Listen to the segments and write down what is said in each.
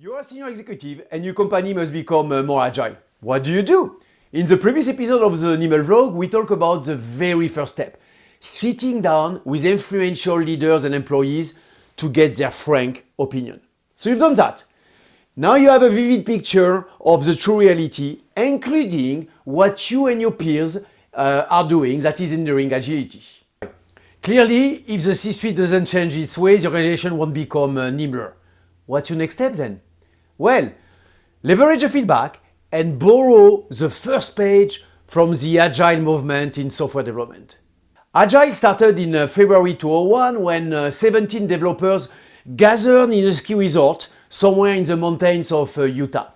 You're a senior executive and your company must become more agile. What do? In the previous episode of the Nimble vlog, we talked about the very first step, sitting down with influential leaders and employees to get their frank opinion. So you've done that. Now you have a vivid picture of the true reality, including what you and your peers are doing that is hindering agility. Clearly, if the C-suite doesn't change its ways, the organization won't become nimbler. What's your next step then? Well, leverage the feedback and borrow the first page from the Agile movement in software development. Agile started in February 2001 when 17 developers gathered in a ski resort somewhere in the mountains of Utah.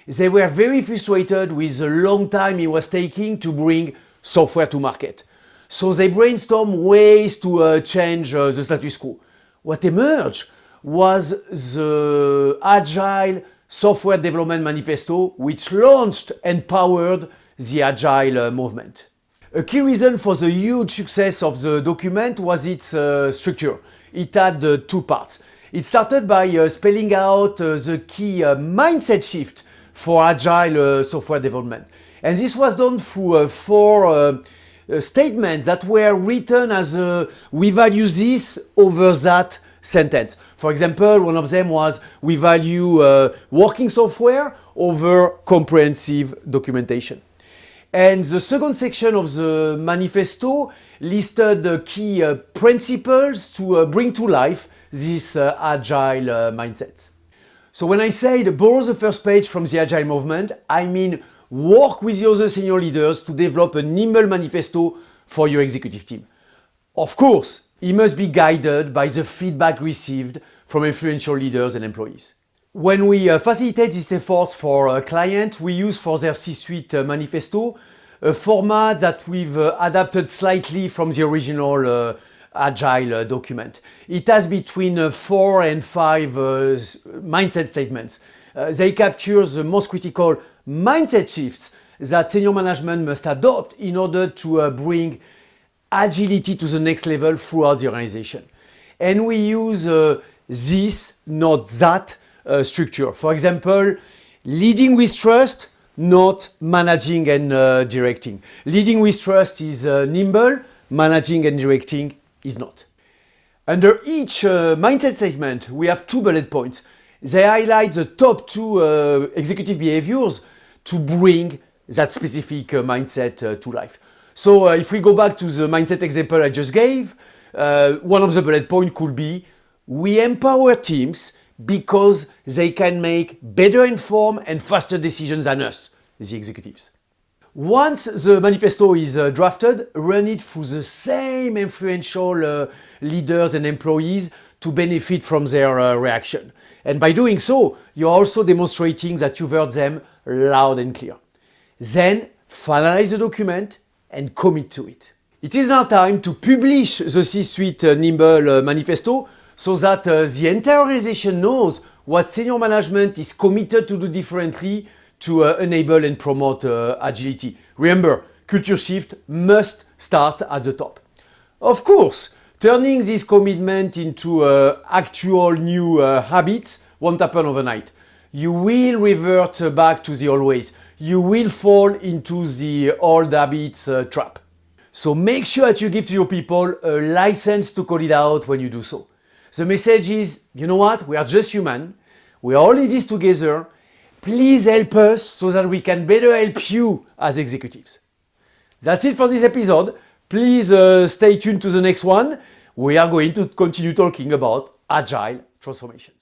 They were very frustrated with the long time it was taking to bring software to market. So they brainstormed ways to change the status quo. What emerged was the Agile Software Development Manifesto, which launched and powered the Agile movement. A key reason for the huge success of the document was its structure. It had two parts. It started by spelling out the key mindset shift for Agile software development. And this was done through four statements that were written as we value this over that sentence. For example, one of them was we value working software over comprehensive documentation. And the second section of the manifesto listed the key principles to bring to life this agile mindset. So when I say borrow the first page from the Agile movement, I mean work with the other senior leaders to develop a nimble manifesto for your executive team. Of course, it must be guided by the feedback received from influential leaders and employees. When we facilitate these efforts for a client, we use for their C-Suite manifesto a format that we've adapted slightly from the original Agile document. It has between 4 and 5 mindset statements. They capture the most critical mindset shifts that senior management must adopt in order to bring agility to the next level throughout the organization. And we use this, not that structure. For example, leading with trust, not managing and directing. Leading with trust is nimble, managing and directing is not. Under each mindset statement, we have 2 bullet points. They highlight the top 2 executive behaviors to bring that specific mindset to life. So if we go back to the mindset example I just gave, one of the bullet points could be we empower teams because they can make better informed and faster decisions than us, the executives. Once the manifesto is drafted, run it through the same influential leaders and employees to benefit from their reaction. And by doing so, you're also demonstrating that you've heard them loud and clear. Then finalize the document and commit to it. It is now time to publish the C-Suite Nimble Manifesto so that the entire organization knows what senior management is committed to do differently to enable and promote agility. Remember, culture shift must start at the top. Of course, turning this commitment into actual new habits won't happen overnight. You will revert back to the old ways. You will fall into the old habits trap. So make sure that you give to your people a license to call it out when you do so. The message is, you know what, we are just human. We are all in this together. Please help us so that we can better help you as executives. That's it for this episode. Please stay tuned to the next one. We are going to continue talking about agile transformation.